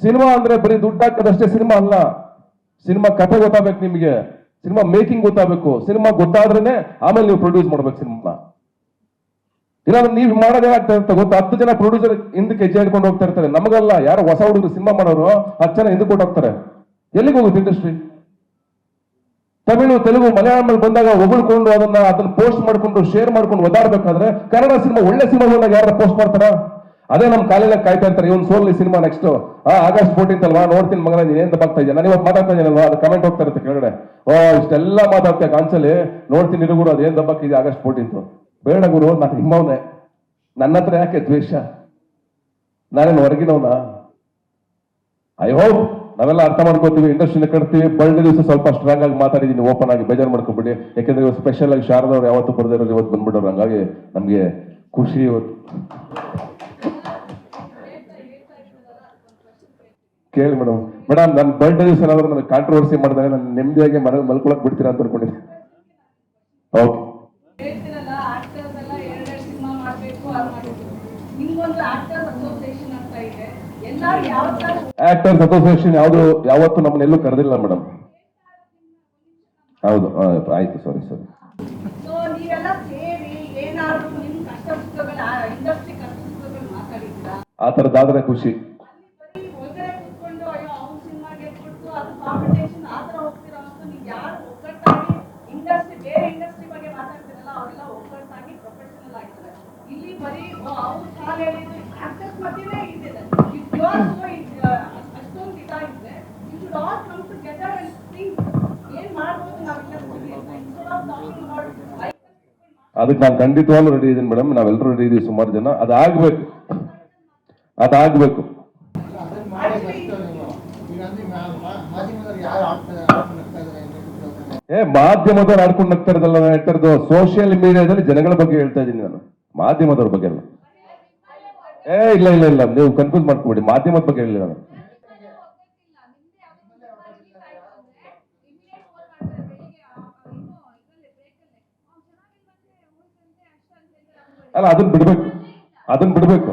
Cinema ಅಂದ್ರೆ ಬರೀ ದುಡ್ಡು ಹಾಕೋದಷ್ಟೇ ಸಿನಿಮಾ ಅಲ್ಲ. ಸಿನಿಮಾ ಕಥೆ ಗೊತ್ತಾಗಬೇಕು ನಿಮಗೆ, ಸಿನಿಮಾ ಮೇಕಿಂಗ್ ಗೊತ್ತಾಗಬೇಕು. ಸಿನಿಮಾ ಗೊತ್ತಾದ್ರೇನೆ ಆಮೇಲೆ ನೀವು ಪ್ರೊಡ್ಯೂಸ್ ಮಾಡ್ಬೇಕು ಸಿನಿಮಾ. ಇಲ್ಲಾಂದ್ರೆ ನೀವು ಮಾಡೋದೇನಾಗ್ತಾ ಇರುತ್ತೆ ಗೊತ್ತಾ, 10 ಜನ ಪ್ರೊಡ್ಯೂಸರ್ ಹಿಂದಕ್ಕೆ ಹೆಜ್ಜೆ ಹಿಡ್ಕೊಂಡು ಹೋಗ್ತಾ ಇರ್ತಾರೆ. ನಮಗಲ್ಲ, ಯಾರು ಹೊಸ ಹುಡುಗರು ಸಿನಿಮಾ ಮಾಡೋರು 10 ಜನ ಹಿಂದಕ್ಕೆ ಹೋಗ್ತಾರೆ. ಎಲ್ಲಿಗೆ ಹೋಗುತ್ತೆ ಇಂಡಸ್ಟ್ರಿ? ತಮಿಳು, ತೆಲುಗು, ಮಲಯಾಳಂ ಬಂದಾಗ ಹೊಗಳ್ಕೊಂಡು ಅದನ್ನ ಪೋಸ್ಟ್ ಮಾಡ್ಕೊಂಡು ಶೇರ್ ಮಾಡ್ಕೊಂಡು ಓದಾಡ್ಬೇಕಾದ್ರೆ ಕನ್ನಡ ಸಿನಿಮಾ ಒಳ್ಳೆ ಸಿನಿಮಾ ಬಂದಾಗ ಯಾರು ಪೋಸ್ಟ್ ಮಾಡ್ತಾರ? ಅದೇ ನಮ್ಮ ಕಾಲೆಲ್ಲ ಕಾಯ್ತಾ ಇರ್ತಾರೆ, ಇವನ್ ಸೋಲ್ ಸಿನಿಮಾ ನೆಕ್ಸ್ಟ್ ಆಗಸ್ಟ್ 14 ಅಲ್ವಾ, ನೋಡ್ತೀನಿ ಮಗನ ನೀನ್ ಏನ್ ತಪ್ಪಾಗ್ತಾ ಇದೆಯಾ, ನಾನು ಇವತ್ತು ಮಾತಾಡ್ತಾ ಇದ್ದೀನಲ್ವಾ, ಅದು ಕಮೆಂಟ್ ಹೋಗ್ತಾ ಇರುತ್ತೆ ಕೆಳಗಡೆ. ಇಷ್ಟೆಲ್ಲ ಮಾತಾಡ್ತೀಯ ಕಾಂಚಲಿ, ನೋಡ್ತೀನಿ ಇರುಗುರು ಅದೇನ್ ದಬ್ಬಾಕಿದೆ ಆಗಸ್ಟ್ 14. ಬೇಡ ಗುರು, ನಾನು ನಿಮ್ಮವನೇ, ನನ್ನ ಹತ್ರ ಯಾಕೆ ದ್ವೇಷ? ನಾನೇನು ಹೊರಗಿನವನ? ಐ ಹೋಪ್ ನಾವೆಲ್ಲ ಅರ್ಥ ಮಾಡ್ಕೋತೀವಿ, ಇಂಡಸ್ಟ್ರಿನ ಕಟ್ತೀವಿ. ಬರ್ಡೇ ದಿವಸ ಸ್ವಲ್ಪ ಸ್ಟ್ರಾಂಗ್ ಆಗಿ ಮಾತಾಡಿದೀನಿ, ಓಪನ್ ಆಗಿ, ಬೇಜಾರು ಮಾಡ್ಕೊಬಿಡಿ. ಯಾಕೆಂದ್ರೆ ಇವತ್ತು ಸ್ಪೆಷಲ್ ಆಗಿ ಶಾರದವ್ರು ಯಾವತ್ತು ಬರ್ದಿರೋರು ಇವತ್ತು ಬಂದ್ಬಿಡೋರು, ಹಂಗಾಗಿ ನಮ್ಗೆ ಖುಷಿ ಇವತ್ತು. ಕೇಳಿ ಮೇಡಮ್, ನನ್ನ ಬರ್ಡೇ ದಿವಸ ಏನಾದ್ರು ನನಗೆ ಕಾಂಟ್ರವರ್ಸಿ ಮಾಡಿದಾಗ ನಾನು ನೆಮ್ಮದಿಯಾಗಿ ಮಲ್ಕೊಳಕ್ ಬಿಡ್ತೀರಾ ಅಂತ ಅನ್ಕೊಂಡಿದ್ದೆ. ಓಕೆ, ಆಕ್ಟರ್ಸ್ ಅಸೋಸಿಯೇಷನ್ ಯಾವತ್ತು ನಮ್ಮನ್ನೆಲ್ಲೂ ಕರೆದಿಲ್ಲ ಮೇಡಮ್. ಹೌದು, ಆಯ್ತು, ಸಾರಿ. ಆ ತರದಾದ್ರೆ ಖುಷಿ. ಅದಕ್ಕೆ ನಾನು ಖಂಡಿತವಾಗ್ಲೂ ರೆಡಿ ಇದ್ದೀನಿ ಮೇಡಮ್, ನಾವೆಲ್ಲರೂ ರೆಡಿ ಇದೀವಿ, ಸುಮಾರು ಜನ. ಅದಾಗಬೇಕು. ಮಾಧ್ಯಮದವ್ರು ಆಡ್ಕೊಂಡು ನಗ್ತಾ ಇರೋದಲ್ಲ ನಾನು ಹೇಳ್ತಾ ಇರೋದು, ಸೋಷಿಯಲ್ ಮೀಡಿಯಾದಲ್ಲಿ ಜನಗಳ ಬಗ್ಗೆ ಹೇಳ್ತಾ ಇದ್ದೀನಿ ನಾನು, ಮಾಧ್ಯಮದವ್ರ ಬಗ್ಗೆ ಅಲ್ಲ. ಇಲ್ಲ, ನೀವು ಕನ್ಫ್ಯೂಸ್ ಮಾಡ್ಕೊಬೇಡಿ, ಮಾಧ್ಯಮದ ಬಗ್ಗೆ ಹೇಳಿಲ್ಲ ನಾನು. ಅಲ್ಲ, ಅದನ್ನ ಬಿಡ್ಬೇಕು.